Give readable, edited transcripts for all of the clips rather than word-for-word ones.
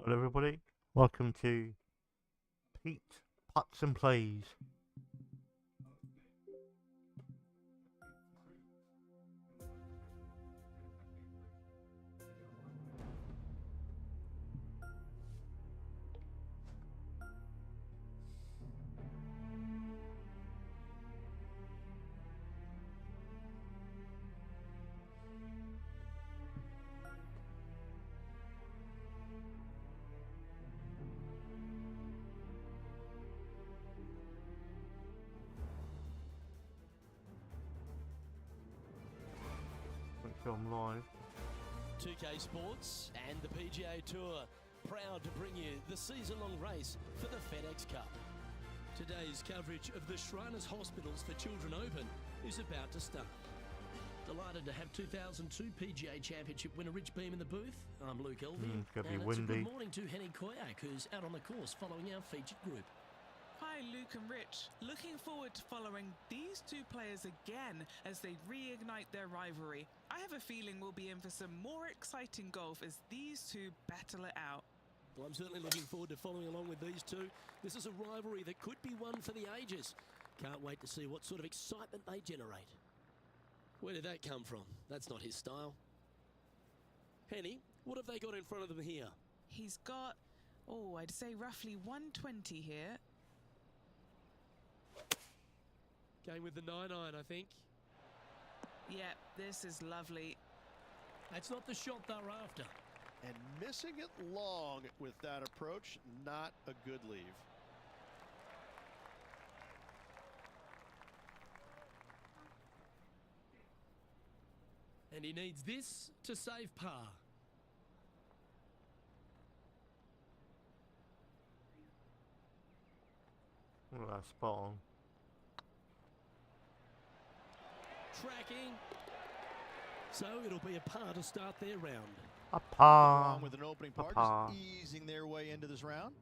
Hello everybody, welcome to Pete Putts and Plays. Film live. 2K Sports and the PGA Tour proud to bring you the season-long race for the FedEx Cup. Today's coverage of the Shriners Hospitals for Children Open is about to start. Delighted to have 2002 PGA Championship winner Rich Beem in the booth. I'm Luke Elvey, It's gonna be and windy. it's a good morning to Henny Koyak, who's out on the course following our featured group. Hi Luke and Rich, looking forward to following these two players again as they reignite their rivalry. I have a feeling we'll be in for some more exciting golf as these two battle it out. Well, I'm certainly looking forward to following along with these two. This is a rivalry that could be one for the ages. Can't wait to see what sort of excitement they generate. Where did that come from? That's not his style. Henny, what have they got in front of them here? He's got, I'd say roughly 120 here. Going with the 9-iron, I think. Yep, this is lovely. That's not the shot they're after. And missing it long with that approach, not a good leave. And he needs this to save par. Oh, that's spot on. Tracking. So it'll be a par to start their round. A par. Along with an opening par, just easing their way into this round.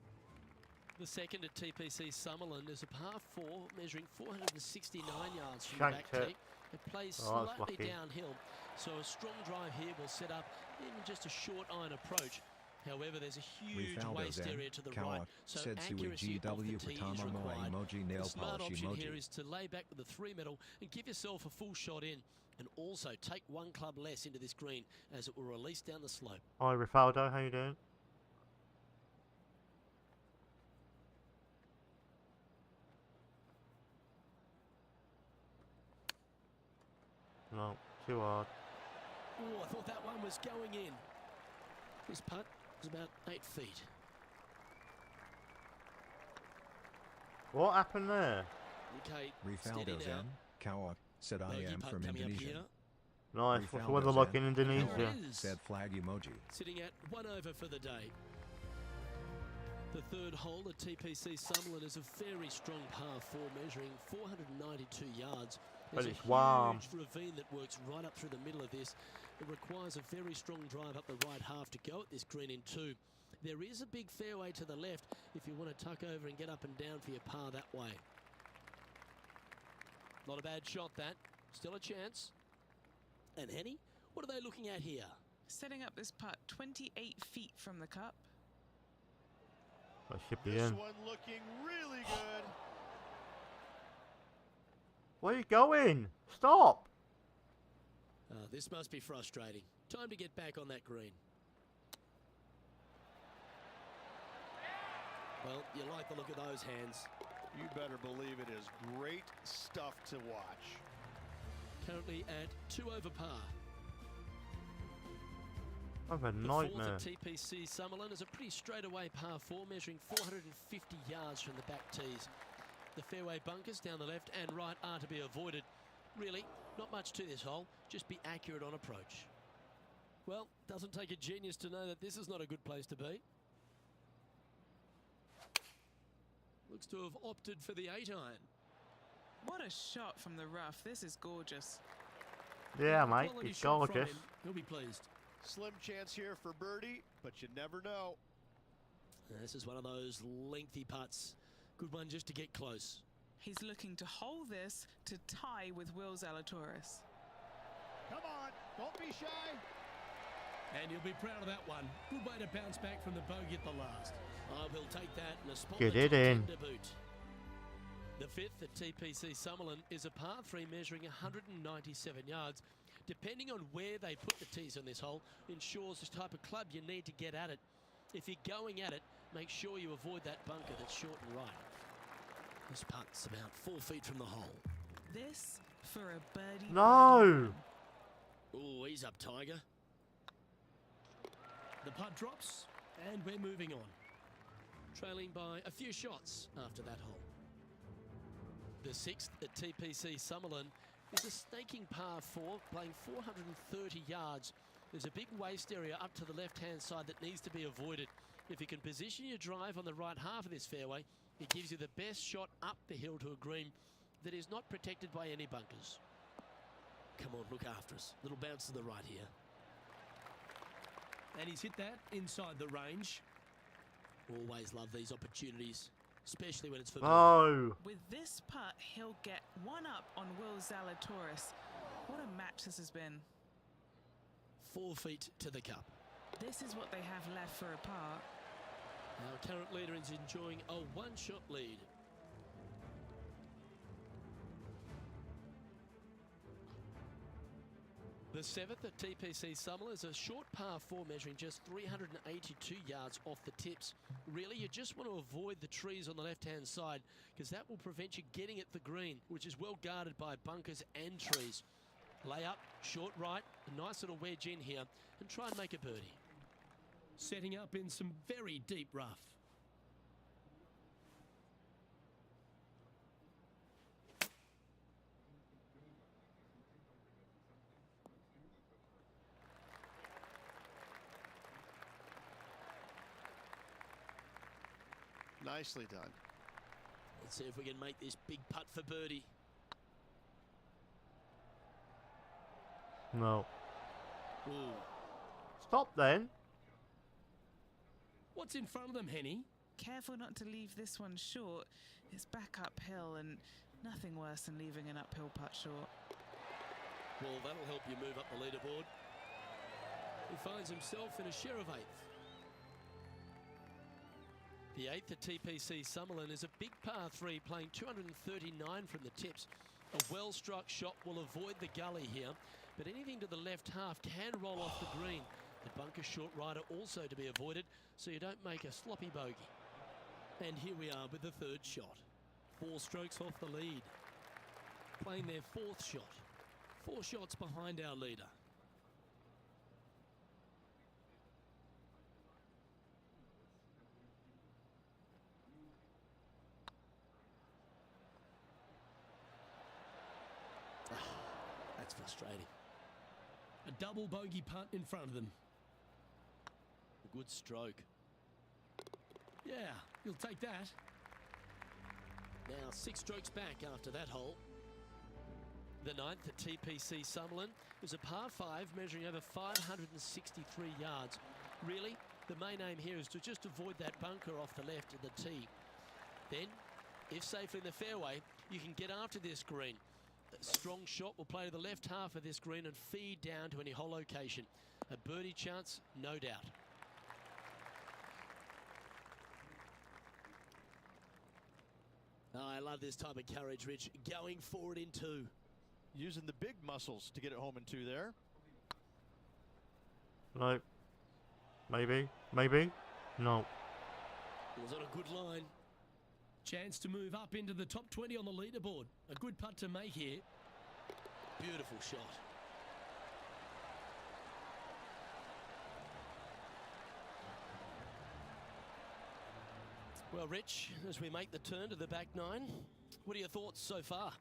The second at TPC Summerland is a par 4 measuring 469 yards from the Shanked back it. tee. It plays Oh, that's slightly lucky. downhill, so a strong drive here will set up even just a short iron approach. However, there's a huge waste area to the right, so accuracy off the tee is required. The smart option here is to lay back with a 3-metal and give yourself a full shot in, and also take one club less into this green as it will release down the slope. Hi Rifaldo, how you doing? No, too hard. Oh, I thought that one was going in. This putt was about 8 feet. What happened there? Okay, Rifaldo's steady now. in. Kawak said I Bogey am putt from coming up Indonesia. here. Nice, what's the Rifaldo's weather like in in. Indonesia? There it is. Said flag emoji. Sitting at 1 over for the day. The third hole at TPC Summerland is a very strong par 4 measuring 492 yards. But There's it's a warm. huge ravine that works right up through the middle of this. It requires a very strong drive up the right half to go at this green in 2. There is a big fairway to the left if you want to tuck over and get up and down for your par that way. Not a bad shot, that. Still a chance. And Henny, what are they looking at here? Setting up this putt 28 feet from the cup. That should be This in. one looking really good. Where are you going? Stop! This must be frustrating. Time to get back on that green. Well, you like the look of those hands. You better believe it is great stuff to watch. Currently at 2 over par. I'm a The nightmare. fourth at TPC Summerlin is a pretty straightaway par 4, measuring 450 yards from the back tees. The fairway bunkers down the left and right are to be avoided. Really, not much to this hole, just be accurate on approach. Well, doesn't take a genius to know that this is not a good place to be. Looks to have opted for the 8-iron. What a shot from the rough. This is gorgeous. Yeah, mate, Quality it's shot from gorgeous. him. He'll be pleased. Slim chance here for birdie, but you never know. This is one of those lengthy putts. Good one just to get close. He's looking to hold this to tie with Will Zalatoris. Come on, don't be shy. And you'll be proud of that one. Good way to bounce back from the bogey at the last. I will take that and a spot Get the it top in. 10 to boot. The fifth at TPC Summerlin is a par 3 measuring 197 yards. Depending on where they put the tees on this hole, ensures the type of club you need to get at it. If you're going at it, make sure you avoid that bunker that's short and right. This putt's about 4 feet from the hole. This for a birdie. No! Oh, he's up, Tiger. The putt drops, and we're moving on. Trailing by a few shots after that hole. The sixth at TPC Summerlin is a snaking par 4, playing 430 yards. There's a big waste area up to the left-hand side that needs to be avoided. If you can position your drive on the right half of this fairway, it gives you the best shot up the hill to a green that is not protected by any bunkers. Come on, look after us. Little bounce to the right here. And he's hit that inside the range. Always love these opportunities, especially when it's for No! With this putt, he'll get one up on Will Zalatoris. What a match this has been. 4 feet to the cup. This is what they have left for a par. Our current leader is enjoying a one-shot lead. The seventh at TPC Summerlin is a short par 4 measuring just 382 yards off the tips. Really, you just want to avoid the trees on the left-hand side because that will prevent you getting at the green, which is well guarded by bunkers and trees. Lay up, short right, a nice little wedge in here, and try and make a birdie. Setting up in some very deep rough. Nicely done. Let's see if we can make this big putt for birdie. No. Ooh. Stop then. What's in front of them, Henny? Careful not to leave this one short. It's back uphill and nothing worse than leaving an uphill putt short. Well, that'll help you move up the leaderboard. He finds himself in a share of 8th. The 8th at TPC Summerlin is a big par 3 playing 239 from the tips. A well-struck shot will avoid the gully here, but anything to the left half can roll off the green. The bunker short right are also to be avoided, so you don't make a sloppy bogey. And here we are with the 3rd shot. 4 strokes off the lead. Playing their 4th shot. 4 shots behind our leader. That's frustrating. A double bogey putt in front of them. A good stroke. Yeah, you'll take that. Now 6 strokes back after that hole. The ninth at TPC Summerlin was a par 5 measuring over 563 yards. Really, the main aim here is to just avoid that bunker off the left of the tee. Then, if safely in the fairway, you can get after this green. A strong shot will play to the left half of this green and feed down to any hole location. A birdie chance, no doubt. Oh, I love this type of courage, Rich. Going forward in 2. Using the big muscles to get it home in 2 there. No. Maybe. Maybe. No. Was on a good line. Chance to move up into the top 20 on the leaderboard. A good putt to make here. Beautiful shot. Well, Rich, as we make the turn to the back 9, what are your thoughts so far?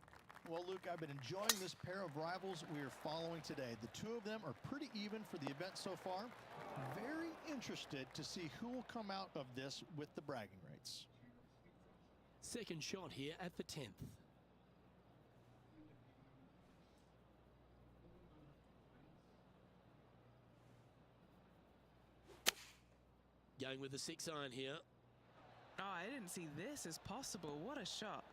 Well, Luke, I've been enjoying this pair of rivals we are following today. The two of them are pretty even for the event so far. Very interested to see who will come out of this with the bragging rights. Second shot here at the 10th. Going with the 6-iron here. Oh, I didn't see this as possible. What a shot.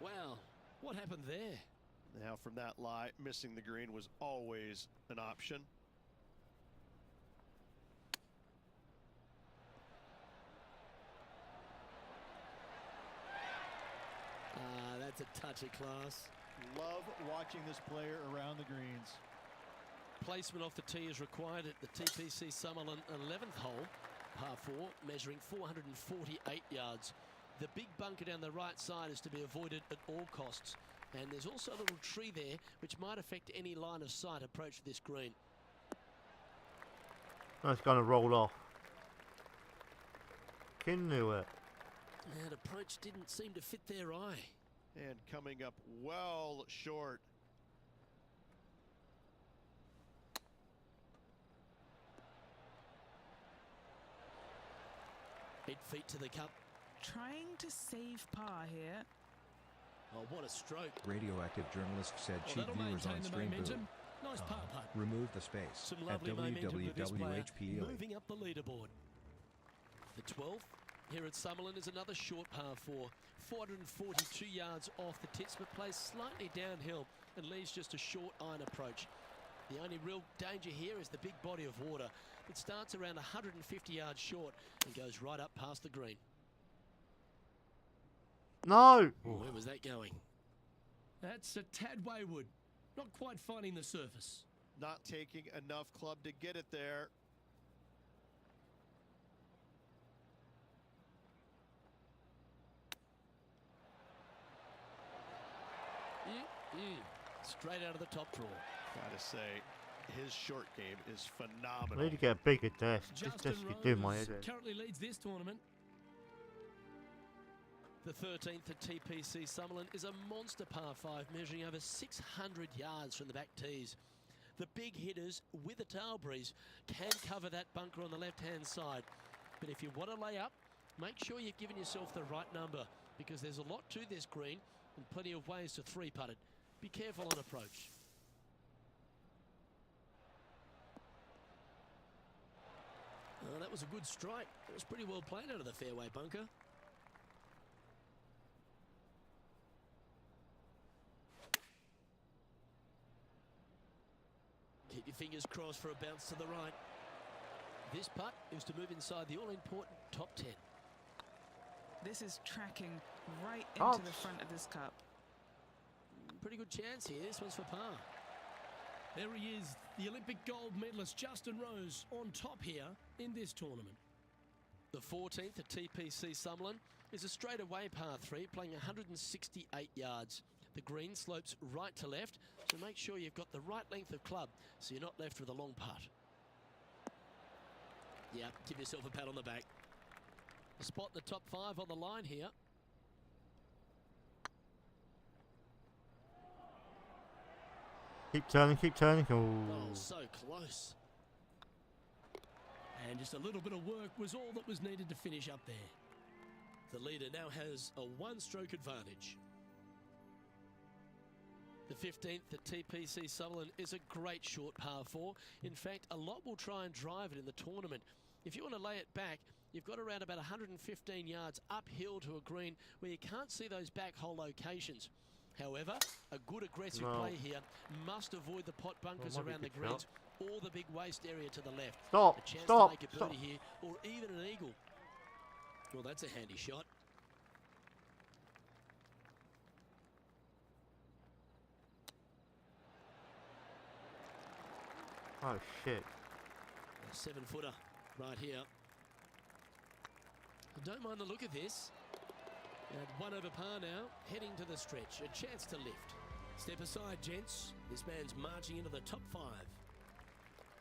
Wow, what happened there? Now from that lie, missing the green was always an option. That's a touch of class. Love watching this player around the greens. Placement off the tee is required at the TPC Summerlin 11th hole, par 4, measuring 448 yards. The big bunker down the right side is to be avoided at all costs. And there's also a little tree there which might affect any line of sight approach to this green. That's going to roll off. Kin knew it. That approach didn't seem to fit their eye. And coming up well short. Eight feet to the cup. Trying to save par here. Oh, what a stroke. Radioactive journalist said cheap viewers on stream boo. Nice par putt. Remove the space Some at lovely momentum for this player, WWHPO. moving up the leaderboard. The 12th here at Summerlin is another short par 4. 442 yards off the tips, but plays slightly downhill and leaves just a short iron approach. The only real danger here is the big body of water. It starts around 150 yards short and goes right up past the green. No! Where was that going? That's a tad wayward. Not quite finding the surface. Not taking enough club to get it there. Straight out of the top drawer. Gotta say, his short game is I phenomenal. need to get a bigger desk. This desk is doing my head in. Currently leads this tournament. The 13th at TPC Summerlin is a monster par 5 measuring over 600 yards from the back tees. The big hitters with a tail breeze can cover that bunker on the left-hand side. But if you want to lay up, make sure you've given yourself the right number because there's a lot to this green and plenty of ways to three-putt it. Be careful on approach. Oh, that was a good strike. It was pretty well played out of the fairway bunker. Keep your fingers crossed for a bounce to the right. This putt is to move inside the all-important top 10. This is tracking right into the front of this cup. Pretty good chance here. This one's for par. There he is, the Olympic gold medalist Justin Rose on top here in this tournament. The 14th at TPC Summerlin is a straightaway par 3 playing 168 yards. The green slopes right to left, so make sure you've got the right length of club so you're not left with a long putt. Yeah, give yourself a pat on the back. A spot in the top 5 on the line here. Keep turning, keep turning. Oh, so close. And just a little bit of work was all that was needed to finish up there. The leader now has a one-stroke advantage. The 15th at TPC Sutherland is a great short par 4. In fact, a lot will try and drive it in the tournament. If you want to lay it back, you've got around about 115 yards uphill to a green where you can't see those back hole locations. However, a good aggressive play here must avoid the pot bunkers around the greens or the big waste area to the left. Stop, a chance stop, to make a stop. birdie here or even an eagle. Well, that's a handy shot. Oh shit. A 7-footer right here. I don't mind the look of this. At 1 over par now, heading to the stretch. A chance to lift. Step aside, gents. This man's marching into the top 5.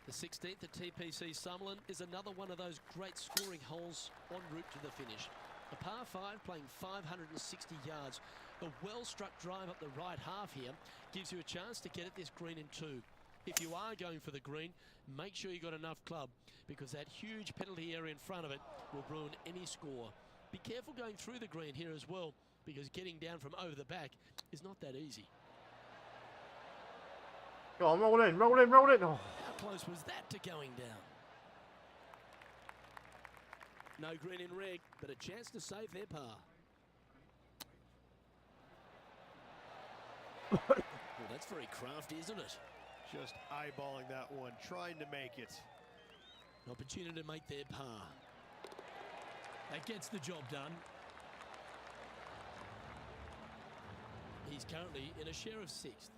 The 16th at TPC Sutherland is another one of those great scoring holes en route to the finish. A par 5 playing 560 yards. A well-struck drive up the right half here gives you a chance to get at this green in 2. If you are going for the green, make sure you got enough club because that huge penalty area in front of it will ruin any score. Be careful going through the green here as well because getting down from over the back is not that easy. Go on, roll in, roll in, roll in. Oh. How close was that to going down? No green in red, but a chance to save their par. Well, that's very crafty, isn't it? Just eyeballing that one, trying to make it. An opportunity to make their par. That gets the job done. He's currently in a share of 6th.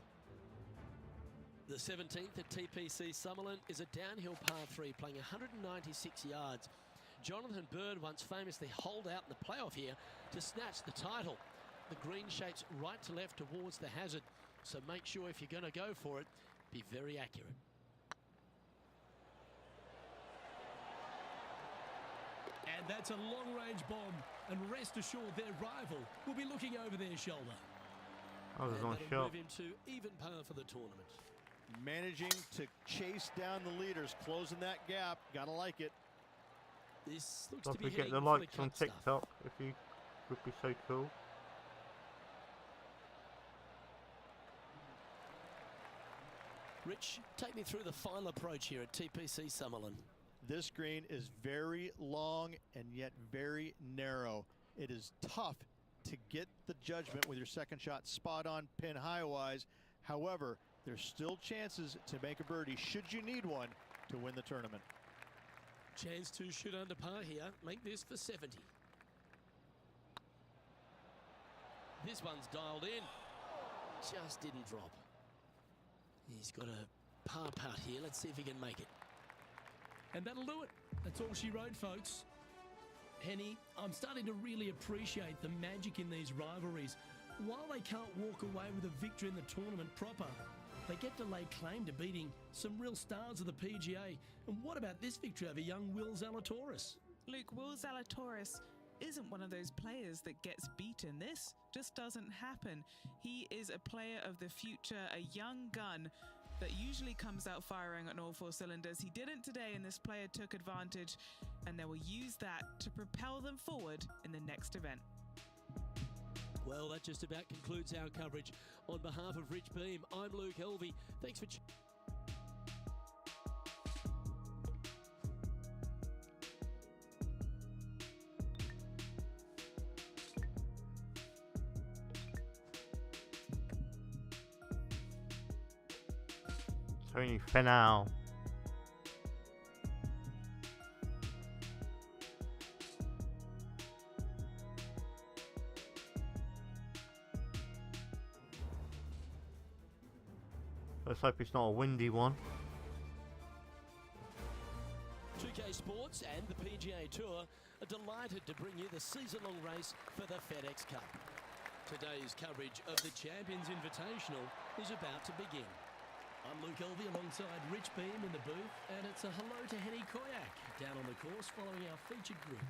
The 17th at TPC Sutherland is a downhill par 3 playing 196 yards. Jonathan Bird once famously holed out in the playoff here to snatch the title. The green shapes right to left towards the hazard, so make sure if you're going to go for it, be very accurate. And that's a long-range bomb, and rest assured their rival will be looking over their shoulder. That was a nice that'll shot. move him to even par for the tournament. Managing to chase down the leaders, closing that gap. Gotta like it. This looks Don't to be forget heading the for likes the on cut stuff. TikTok if you would be so cool. Rich, take me through the final approach here at TPC Sutherland. This green is very long and yet very narrow. It is tough to get the judgment with your second shot spot on pin high wise. However, there's still chances to make a birdie should you need one to win the tournament. Chance to shoot under par here. Make this for 70. This one's dialed in. Just didn't drop. He's got a par putt here. Let's see if he can make it. And that'll do it. That's all she wrote, folks. Henny, I'm starting to really appreciate the magic in these rivalries. While they can't walk away with a victory in the tournament proper, they get to lay claim to beating some real stars of the PGA. And what about this victory over young Will Zalatoris? Luke, Will Zalatoris isn't one of those players that gets beaten. This just doesn't happen. He is a player of the future, a young gun that usually comes out firing on all 4 cylinders. He didn't today, and this player took advantage, and they will use that to propel them forward in the next event. Well, that just about concludes our coverage. On behalf of Rich Beam, I'm Luke Elvey. Thanks for Tony Finau. Let's hope it's not a windy one. 2K Sports and the PGA Tour are delighted to bring you the season-long race for the FedEx Cup. Today's coverage of the Champions Invitational is about to begin. I'm Luke Elvey alongside Rich Beam in the booth, and it's a hello to Henny Koyak down on the course following our featured group.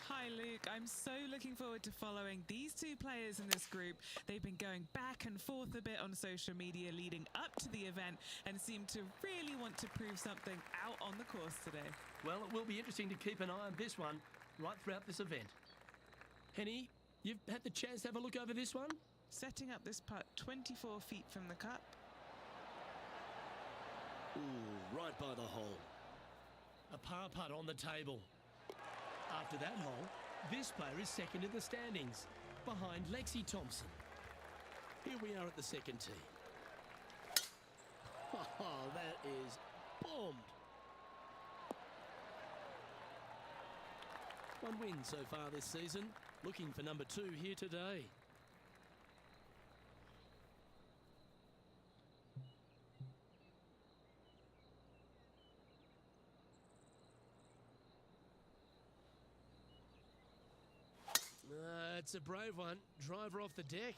Hi Luke, I'm so looking forward to following these 2 players in this group. They've been going back and forth a bit on social media leading up to the event and seem to really want to prove something out on the course today. Well, it will be interesting to keep an eye on this one right throughout this event. Henny, you've had the chance to have a look over this one? Setting up this putt 24 feet from the cup. Ooh, right by the hole. A par putt on the table. After that hole, this player is second in the standings, behind Lexi Thompson. Here we are at the second tee. Oh, that is bombed. One win so far this season. Looking for number 2 here today. It's a brave one. Driver off the deck.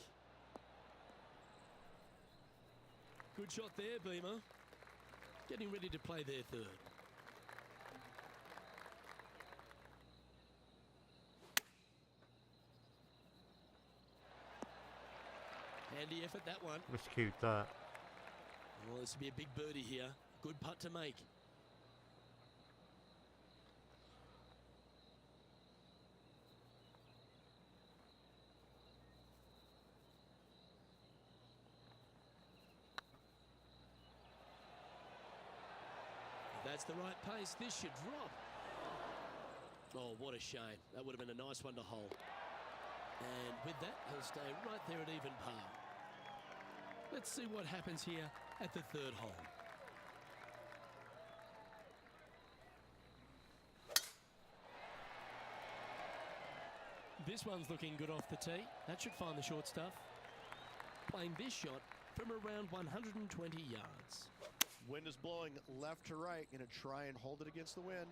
Good shot there, Beamer. Getting ready to play their third. Handy effort, that one. Miscued that. Well, this will be a big birdie here. Good putt to make. If that's the right pace, this should drop. Oh, what a shame. That would have been a nice one to hole. And with that, he'll stay right there at even par. Let's see what happens here at the third hole. This one's looking good off the tee. That should find the short stuff. Playing this shot from around 120 yards. Wind is blowing left to right. Going to try and hold it against the wind.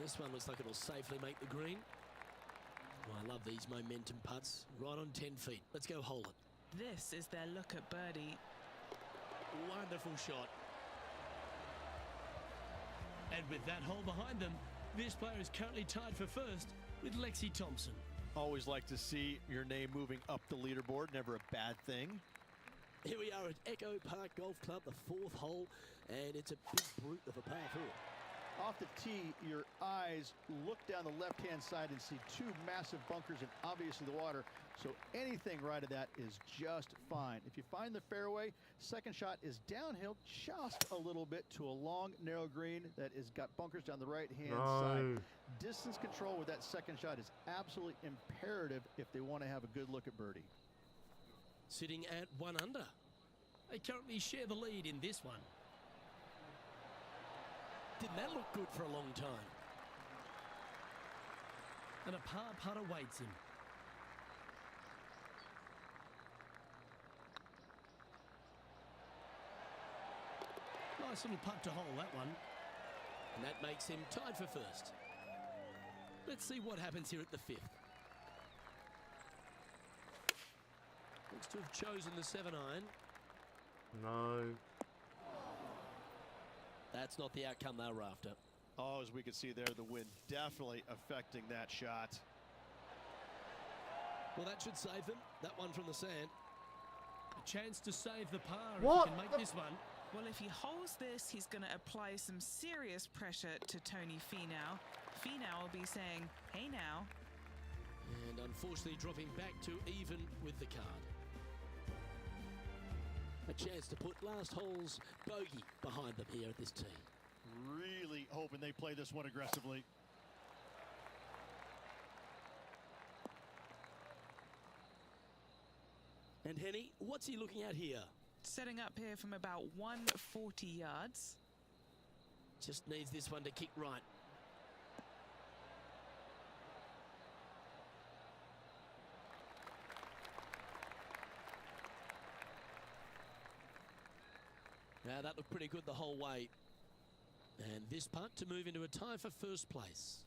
This one looks like it'll safely make the green. Oh, I love these momentum putts. Right on 10 feet. Let's go hold it. This is their look at birdie. Wonderful shot. And with that hole behind them, this player is currently tied for first with Lexi Thompson. Always like to see your name moving up the leaderboard. Never a bad thing. Here we are at Echo Park Golf Club, the fourth hole, and it's a big brute of a par 4. Off the tee, your eyes look down the left-hand side and see 2 massive bunkers and obviously the water. So anything right of that is just fine. If you find the fairway, second shot is downhill just a little bit to a long, narrow green that has got bunkers down the right-hand side. Distance control with that second shot is absolutely imperative if they want to have a good look at birdie. Sitting at 1 under. They currently share the lead in this one. Didn't that look good for a long time? And a par putt awaits him. Nice little putt to hole, that one. And that makes him tied for first. Let's see what happens here at the 5th. Looks to have chosen the 7-iron. No. That's not the outcome they were after. Oh, as we can see there, the wind definitely affecting that shot. Well, that should save them. That one from the sand. A chance to save the par What? if he can make this one. Well, if he holds this, he's going to apply some serious pressure to Tony Finau. Finau will be saying, hey now. And unfortunately dropping back to even with the card. A chance to put last hole's bogey behind them here at this tee. Really hoping they play this one aggressively. And Henny, what's he looking at here? Setting up here from about 140 yards. Just needs this one to kick right. Now that looked pretty good the whole way. And this putt to move into a tie for first place.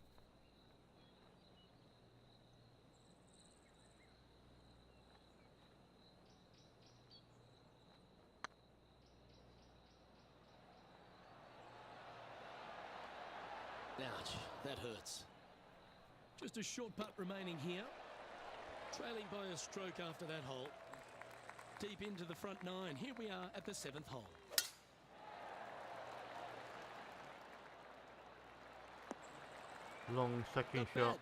Ouch, that hurts. Just a short putt remaining here. Trailing by a stroke after that hole. Deep into the front 9. Here we are at the 7th hole. Long second Not shot. bad.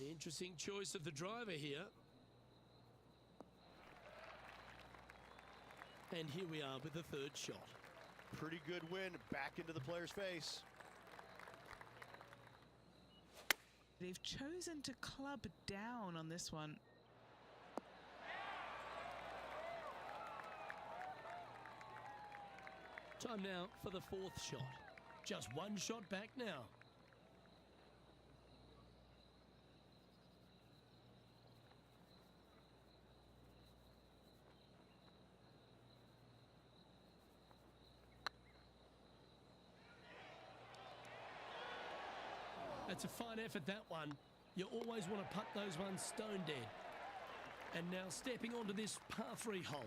Interesting choice of the driver here. And here we are with the third shot. Pretty good win back into the player's face. They've chosen to club down on this one. Time now for the fourth shot. Just one shot back now. That's a fine effort, that one. You always want to putt those ones stone dead. And now stepping onto this par 3 hole.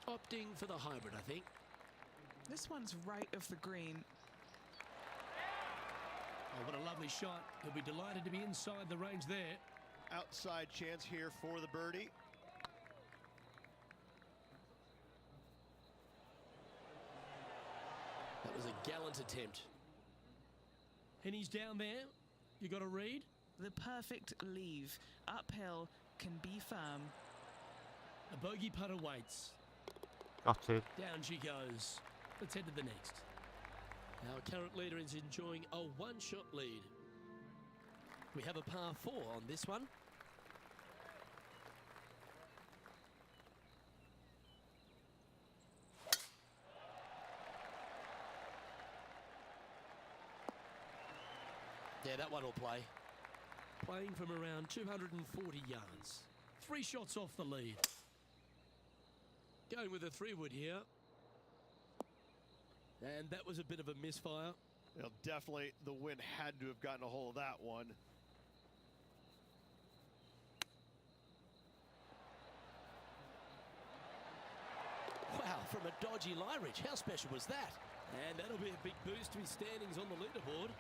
Opting for the hybrid, I think. This one's right of the green. Oh, what a lovely shot. He'll be delighted to be inside the range there. Outside chance here for the birdie. That was a gallant attempt. And he's down there. You got to read? The perfect leave. Uphill, can be firm. A bogey putt awaits. Got it. Down she goes. Let's head to the next. Our current leader is enjoying a one-shot lead. We have a par 4 on this one. Yeah, that one will play. Playing from around 240 yards. 3 shots off the lead. Going with a 3-wood here. And that was a bit of a misfire. Well, definitely the wind had to have gotten a hold of that one. Wow, from a dodgy lie ridge. How special was that? And that'll be a big boost to his standings on the leaderboard.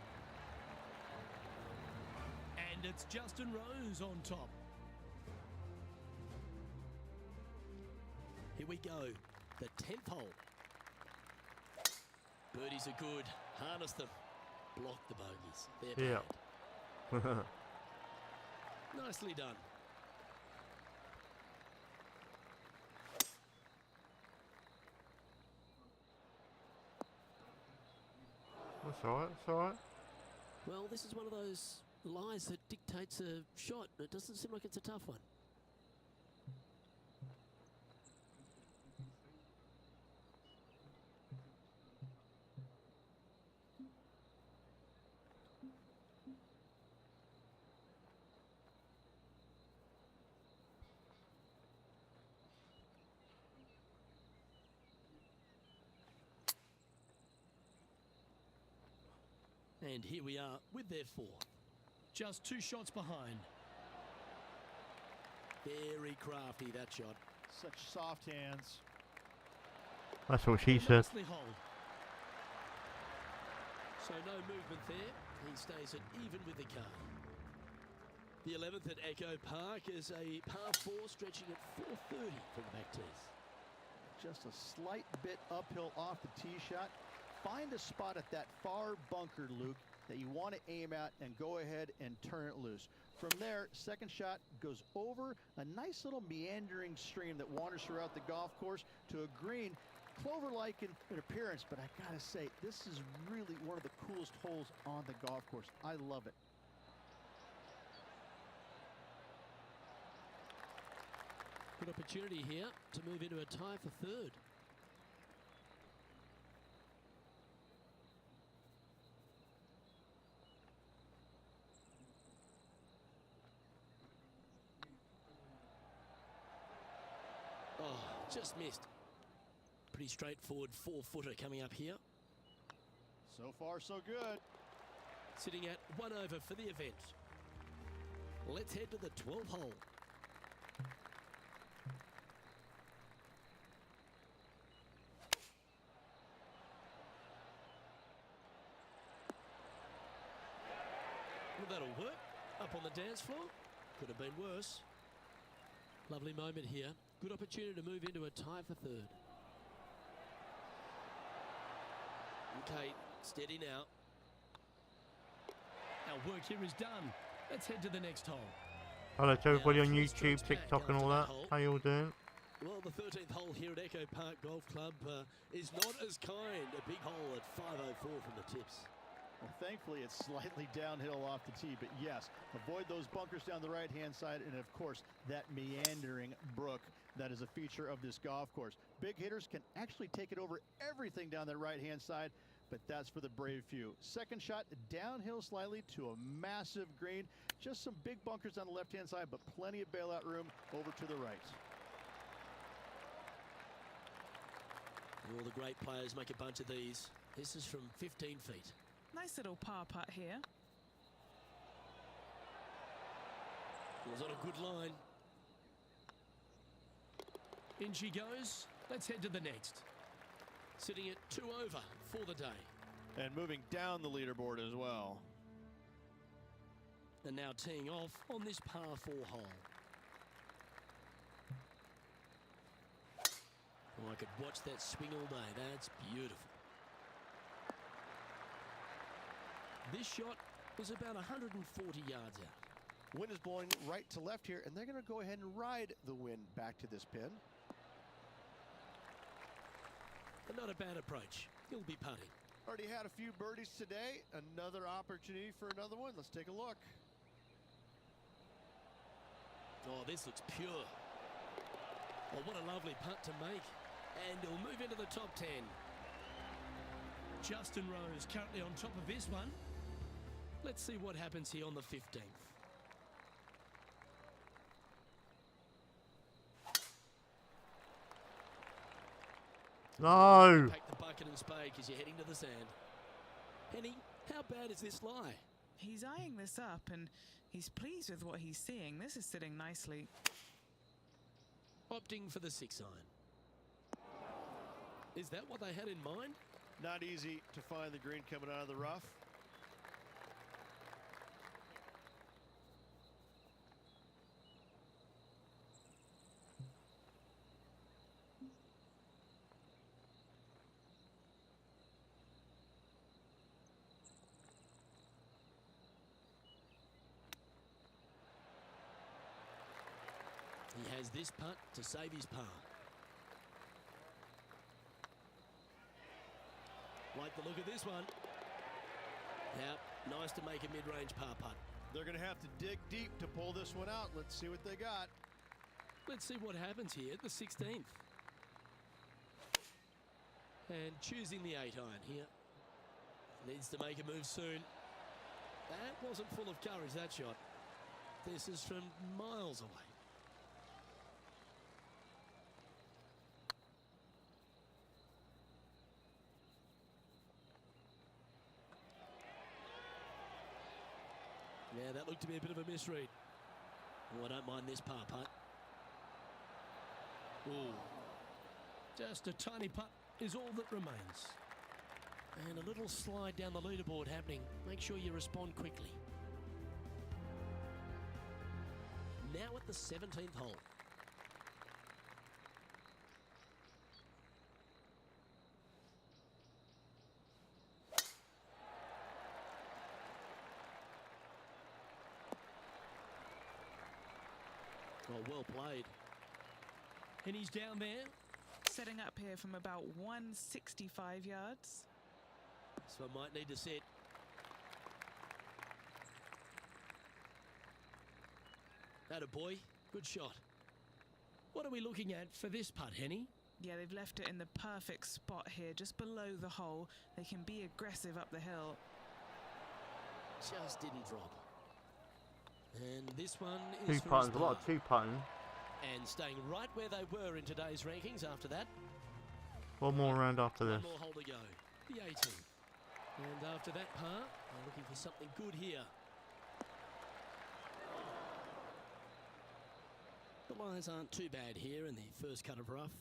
And it's Justin Rose on top. Here we go. The 10th hole. Birdies are good. Harness them. Block the bogeys. They're bad. Nicely done. That's alright, that's alright. Well, this is one of those lies that dictates a shot. It doesn't seem like it's a tough one. And here we are with their 4th. Just 2 shots behind. Very crafty, that shot. Such soft hands. That's what she said. Nicely hold. So no movement there. He stays at even with the car. The 11th at Echo Park is a par 4 stretching at 430 from the back tees. Just a slight bit uphill off the tee shot. Find a spot at that far bunker, Luke, that you want to aim at and go ahead and turn it loose. From there, second shot goes over a nice little meandering stream that wanders throughout the golf course to a green, clover-like in appearance, but I gotta say, this is really one of the coolest holes on the golf course. I love it. Good opportunity here to move into a tie for 3rd. Oh, just missed. Pretty straightforward 4-footer coming up here. So far, so good. Sitting at 1 over for the event. Let's head to the 12th hole. Well, that'll work. Up on the dance floor. Could have been worse. Lovely moment here. Good opportunity to move into a tie for 3rd. Okay, steady now. Our work here is done. Let's head to the next hole. Hello to everybody Now, on three YouTube, strokes back TikTok and all after that that. hole. How you all doing? Well, the 13th hole here at Echo Park Golf Club is not as kind. A big hole at 504 from the tips. Well, thankfully, it's slightly downhill off the tee, but yes, avoid those bunkers down the right-hand side, and of course, that meandering brook that is a feature of this golf course. Big hitters can actually take it over everything down that right-hand side, but that's for the brave few. Second shot, downhill slightly to a massive green. Just some big bunkers on the left-hand side, but plenty of bailout room over to the right. All the great players make a bunch of these. This is from 15 feet. Nice little par putt here. Was on a good line. In she goes. Let's head to the next. Sitting at 2 over for the day. And moving down the leaderboard as well. And now teeing off on this par 4 hole. Oh, I could watch that swing all day. That's beautiful. This shot is about 140 yards out. Wind is blowing right to left here, and they're going to go ahead and ride the wind back to this pin. But not a bad approach. He'll be putting. Already had a few birdies today. Another opportunity for another one. Let's take a look. Oh, this looks pure. Well, what a lovely putt to make. And he'll move into the top 10. Justin Rose currently on top of this one. Let's see what happens here on the 15th. No! Pack the bucket and spade because you're heading to the sand. Henny, how bad is this lie? He's eyeing this up and he's pleased with what he's seeing. This is sitting nicely. Opting for the 6 iron. Is that what they had in mind? Not easy to find the green coming out of the rough. He has this putt to save his par. Like the look of this one. Yeah, nice to make a mid-range par putt. They're going to have to dig deep to pull this one out. Let's see what they got. Let's see what happens here at the 16th. And choosing the 8 iron here. Needs to make a move soon. That wasn't full of courage, that shot. This is from miles away. Yeah, that looked to be a bit of a misread. Oh, I don't mind this par putt. Ooh. Just a tiny putt is all that remains. And a little slide down the leaderboard happening. Make sure you respond quickly. Now at the 17th hole. Oh, well played. And he's down there. Setting up here from about 165 yards. So I might need to set. That a boy. Good shot. What are we looking at for this putt, Henny? Yeah, they've left it in the perfect spot here, just below the hole. They can be aggressive up the hill. Just didn't drop. And this one is Two for his puttons, a lot of par. 2-putting. And staying right where they were in today's rankings after that. One more round after this. One more hole to go. The 18th. And after that par, they're looking for something good here. The lines aren't too bad here in the first cut of rough.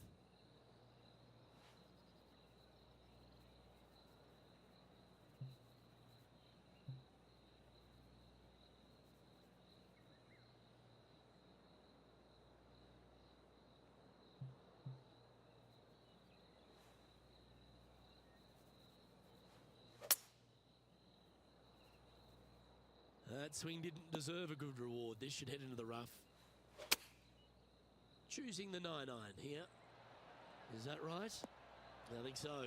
that swing didn't deserve a good reward. This should head into the rough. Choosing the 9-iron here. Is that right? I think so.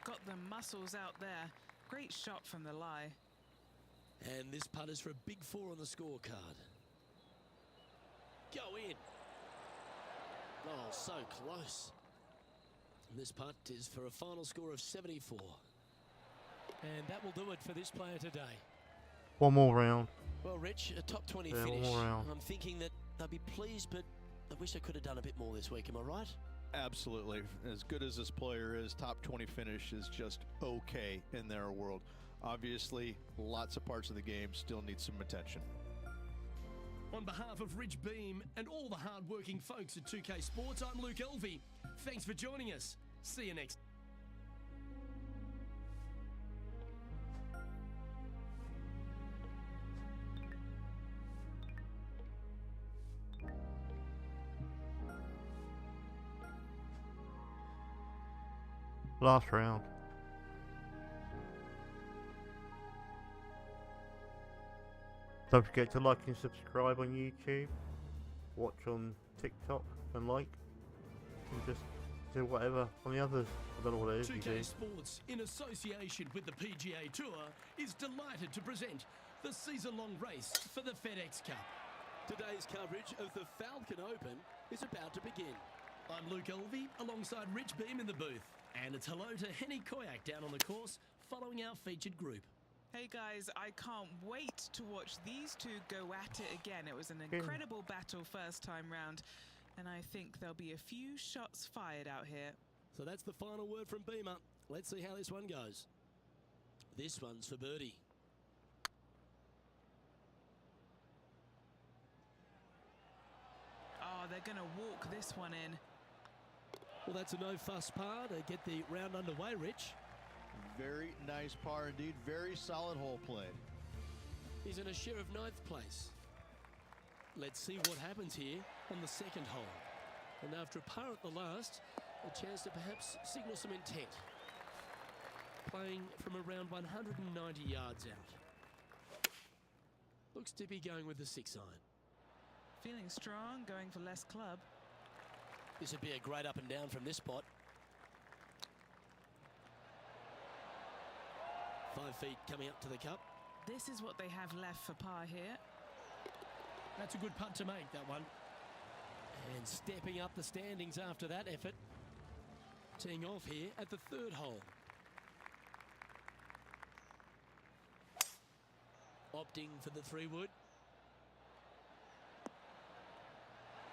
Got the muscles out there. Great shot from the lie. And this putt is for a big 4 on the scorecard. Go in. Oh, so close. And this putt is for a final score of 74. And that will do it for this player today. One more round. Well, Rich, a top 20 Yeah, finish. one more round. I'm thinking that they'll be pleased, but I wish they could have done a bit more this week. Am I right? Absolutely. As good as this player is, top 20 finish is just okay in their world. Obviously, lots of parts of the game still need some attention. On behalf of Rich Beam and all the hard-working folks at 2K Sports, I'm Luke Elvey. Thanks for joining us. See you next. Last round. Don't forget to like and subscribe on YouTube. Watch on TikTok and like. And just do whatever on the others. I don't know what it is. 2K Sports, in association with the PGA Tour, is delighted to present the season-long race for the FedEx Cup. Today's coverage of the Falcon Open is about to begin. I'm Luke Elvey, alongside Rich Beam in the booth. And it's hello to Henny Koyak down on the course, following our featured group. Hey guys, I can't wait to watch these two go at it again. It was an incredible battle first time round, and I think there'll be a few shots fired out here. So that's the final word from Beamer. Let's see how this one goes. This one's for birdie. Oh, they're going to walk this one in. Well, that's a no-fuss par to get the round underway, Rich. Very nice par indeed. Very solid hole play. He's in a share of 9th place. Let's see what happens here on the second hole. And after a par at the last, a chance to perhaps signal some intent. Playing from around 190 yards out. Looks to be going with the 6-iron. Feeling strong, going for less club. This would be a great up and down from this spot. 5 feet coming up to the cup. This is what they have left for par here. That's a good putt to make, that one. And stepping up the standings after that effort. Teeing off here at the 3rd hole. Opting for the 3-wood.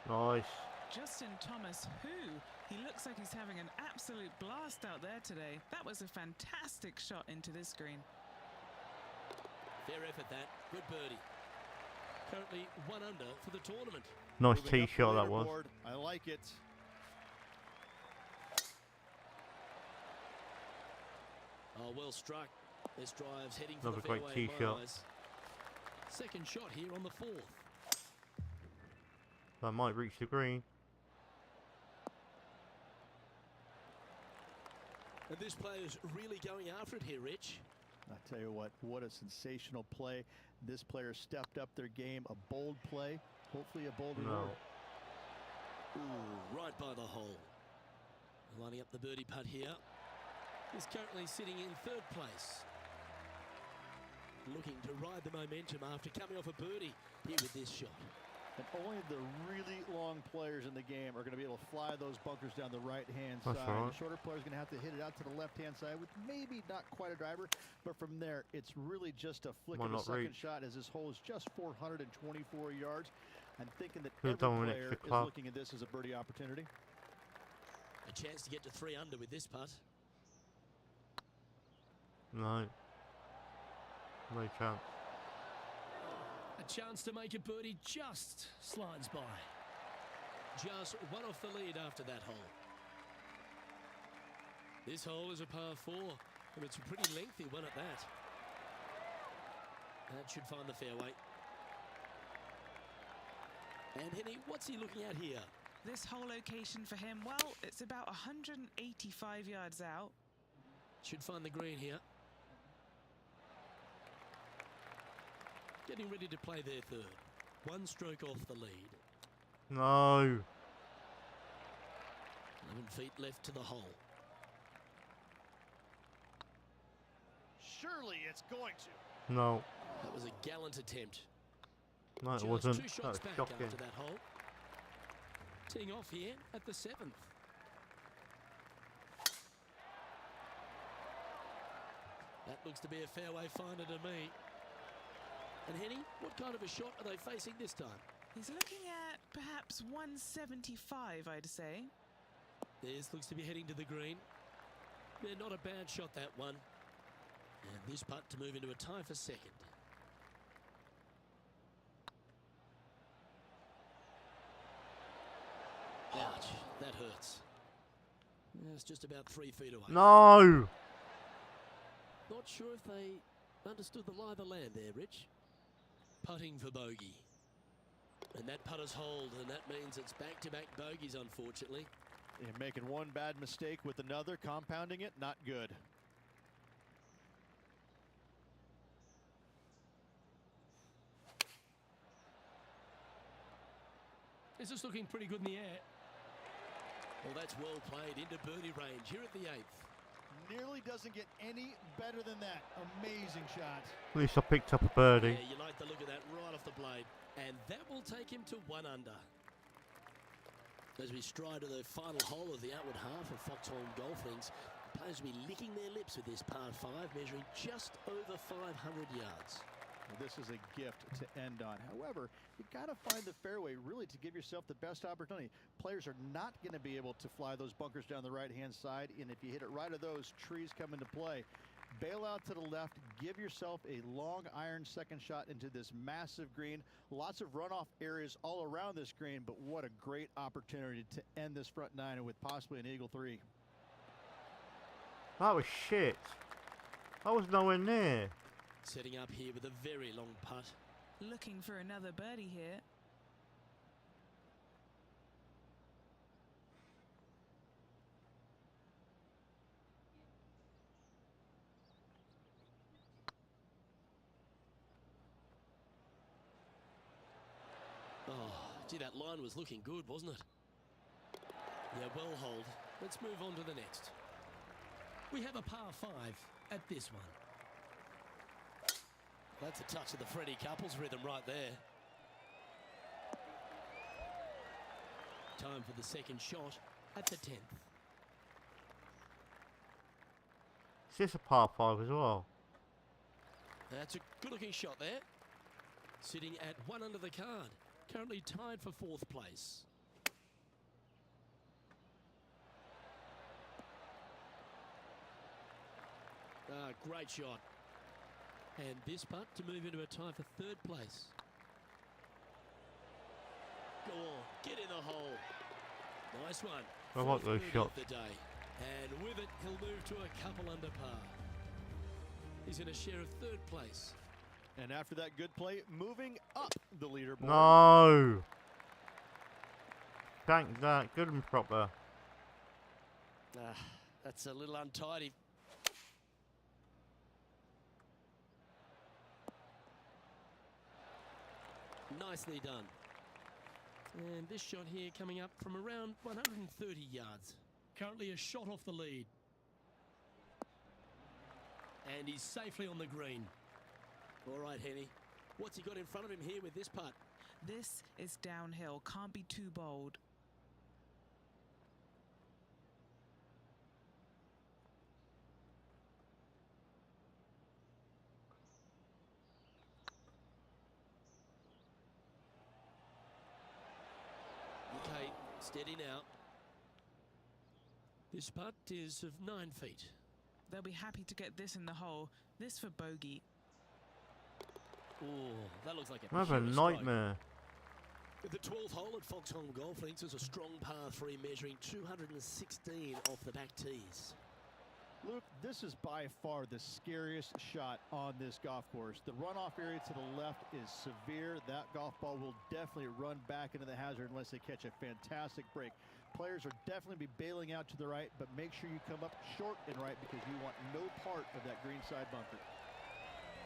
Nice. Justin Thomas, he looks like he's having an absolute blast out there today. That was a fantastic shot into this green. Fair effort that. Good birdie. Currently 1 under for the tournament. Nice tee shot that was. I like it. Oh, well struck. This drive's heading for Another the great fairway. tee shot. Second shot here on the 4th. That might reach the green. And this player's really going after it here, Rich. I tell you what a sensational play. This player stepped up their game. A bold play. Hopefully a bold reward. Ooh, right by the hole. Lining up the birdie putt here. He's currently sitting in 3rd place. Looking to ride the momentum after coming off a birdie here with this shot. And only the really long players in the game are going to be able to fly those bunkers down the right-hand side. Right. The shorter player's going to have to hit it out to the left-hand side with maybe not quite a driver, but from there, it's really just a flick of a second shot as this hole is just 424 yards. I'm thinking that every player is looking at this as a birdie opportunity. A chance to get to 3 under with this putt. No. No chance. A chance to make a birdie just slides by. Just 1 off the lead after that hole. This hole is a par 4, and it's a pretty lengthy one at that. That should find the fairway. And Henny, what's he looking at here? This whole location for him, well, it's about 185 yards out. Should find the green here. Getting ready to play their third. 1 stroke off the lead. No. 11 feet left to the hole. Surely it's going to. No. That was a gallant attempt. No, it Just wasn't. 2 That shots was back shocking. after that hole. Teeing off here at the 7th. That looks to be a fairway finder to me. And Henny, what kind of a shot are they facing this time? He's looking at perhaps 175, I'd say. This looks to be heading to the green. Yeah, not a bad shot, that one. And this putt to move into a tie for second. Ouch, that hurts. Yeah, it's just about 3 feet away. No. Not sure if they understood the lie of the land there, Rich. Putting for bogey. And that putter's hold, and that means it's back-to-back bogeys, unfortunately. And making one bad mistake with another, compounding it, not good. This is looking pretty good in the air. Well, that's well played into birdie range here at the 8th. Nearly doesn't get any better than that. Amazing shot. At least I picked up a birdie. Yeah, you like the look of that right off the blade. And that will take him to 1 under. As we stride to the final hole of the outward half of Foxholm Golf Links, players will be licking their lips with this par 5, measuring just over 500 yards. Well, this is a gift to end on. However, you got to find the fairway really to give yourself the best opportunity. Players are not going to be able to fly those bunkers down the right-hand side, and if you hit it right of those, trees come into play. Bail out to the left, give yourself a long iron second shot into this massive green. Lots of runoff areas all around this green, but what a great opportunity to end this front 9 with possibly an eagle 3. That was shit. I was nowhere near. Setting up here with a very long putt. Looking for another birdie here. Oh, gee, that line was looking good, wasn't it? Yeah, well hold. Let's move on to the next. We have a par 5 at this one. That's a touch of the Freddie Couples rhythm right there. Time for the second shot at the 10th. Is this a par 5 as well? That's a good-looking shot there. Sitting at 1 under the card. Currently tied for 4th place. Ah, great shot. And this putt to move into a tie for 3rd place. Go on, get in the hole. Nice one. I like those shots. The day. And with it, he'll move to a couple under par. He's in a share of 3rd place. And after that good play, moving up the leaderboard. No. Bank that good and proper. That's a little untidy. Nicely done. And this shot here coming up from around 130 yards. Currently a shot off the lead. And he's safely on the green. All right, Henny. What's he got in front of him here with this putt? This is downhill. Can't be too bold. Okay, steady now. This putt is of 9 feet. They'll be happy to get this in the hole. This for bogey. Oh, that looks like a That's a pure strike. nightmare. The 12th hole at Foxholm Golf Links is a strong par 3 measuring 216 off the back tees. Luke, this is by far the scariest shot on this golf course. The runoff area to the left is severe. That golf ball will definitely run back into the hazard unless they catch a fantastic break. Players are definitely be bailing out to the right, but make sure you come up short and right because you want no part of that greenside bunker.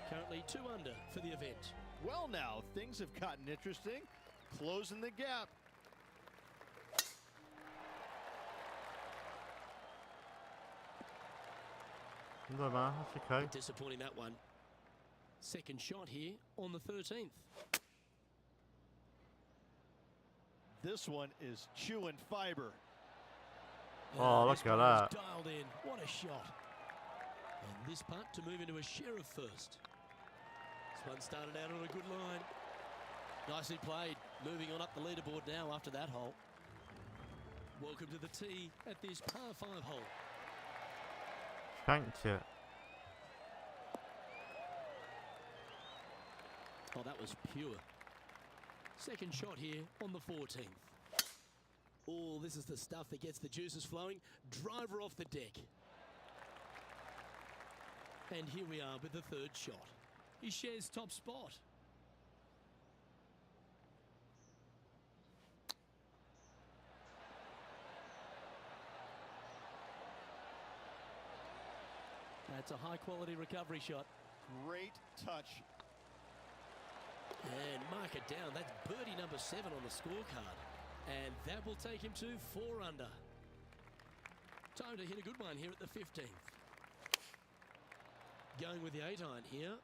Currently 2 under for the event. Well, now things have gotten interesting. Closing the gap. No man, that's okay. Disappointing that one. Second shot here on the 13th. This one is chewing fiber. Oh, look at that. Dialed in. What a shot. And this putt to move into a share of first. This one started out on a good line. Nicely played. Moving on up the leaderboard now after that hole. Welcome to the tee at this par 5 hole. Shanked it. Oh, that was pure. Second shot here on the 14th. Oh, this is the stuff that gets the juices flowing. Driver off the deck. And here we are with the third shot. He shares top spot. That's a high-quality recovery shot. Great touch. And mark it down. That's birdie number 7 on the scorecard. And that will take him to 4 under. Time to hit a good one here at the 15th. Going with the 8-iron here.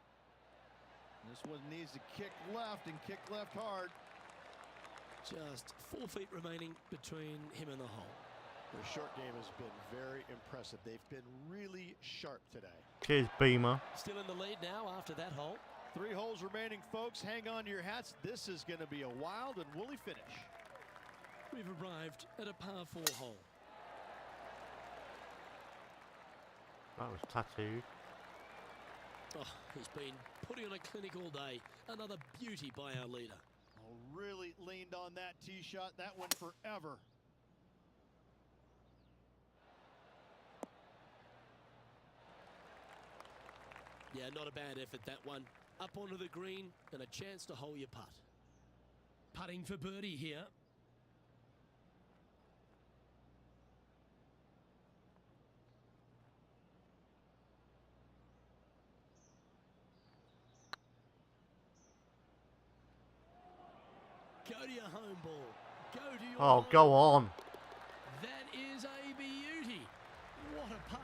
This one needs to kick left and kick left hard. Just 4 feet remaining between him and the hole. Their short game has been very impressive. They've been really sharp today. Cheers, Beamer. Still in the lead now after that hole. 3 holes remaining, folks. Hang on to your hats. This is going to be a wild and woolly finish. We've arrived at a par 4 hole. That was tattooed. Oh, he's been putting on a clinic all day. Another beauty by our leader. Oh, really leaned on that tee shot. That went forever. Yeah, not a bad effort, that one. Up onto the green and a chance to hole your putt. Putting for birdie here. Go to your home ball. Go to your Oh, home. go on. That is a beauty. What a putt.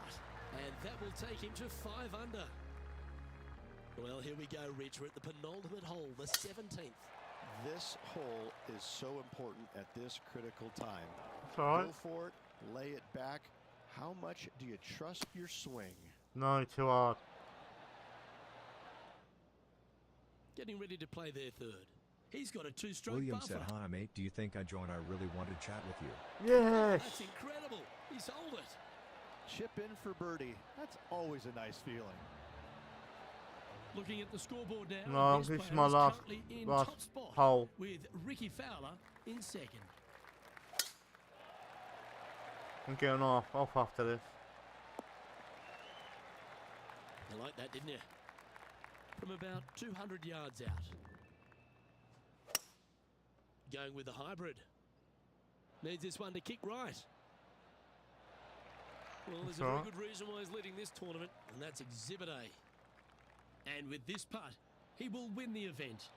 And that will take him to 5 under. Well, here we go, Rich. We're at the penultimate hole, the 17th. This hole is so important at this critical time. That's all right. Go for it. Lay it back. How much do you trust your swing? No, too hard. Getting ready to play their third. He's got a 2-stroke William buffer. said, "Hi, mate. Do you think I joined? I really want to chat with you." Yes. That's incredible. He sold it. Chip in for birdie. That's always a nice feeling. Looking at the scoreboard now. No, this this is player my is last currently in last top spot hole. with Ricky Fowler in second. I'm getting off after this. You like that, didn't you? From about 200 yards out. Going with the hybrid. Needs this one to kick right. Well, there's a very good reason why he's leading this tournament, and that's Exhibit A. And with this putt, he will win the event.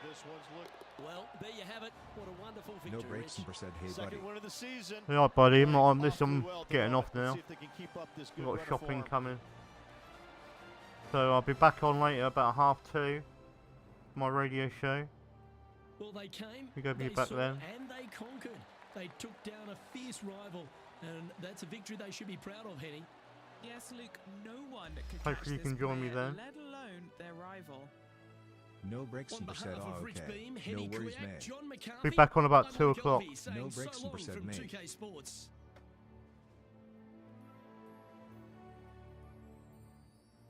This one's looked. Well, there you have it. What a wonderful victory. No breaks and said, "Hey, buddy." Second win of the season. Yeah, buddy. I'm not on this. Awfully I'm well getting off developed. now. See if they can keep up this good I've got run of shopping form. coming. So I'll be back on later about 2:30. My radio show. Well, they came, You go be they back saw, then. and they conquered. They took down a fierce rival, and that's a victory they should be proud of, Henny. Yes, Luke, no one could Hopefully catch you this can join me player, then. let alone their rival. No breaks On and behalf said, of "Oh, Rich okay. Beam, No Henny worries, Kwiat, mate." John McCarthy, Be back on about I'm 2 Mike o'clock. Govey saying No so breaks and long percent from mate. 2K Sports.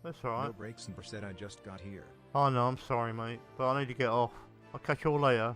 That's No alright. breaks and said, "I just got here." Oh no, I'm sorry, mate. But I need to get off. I'll catch you all later.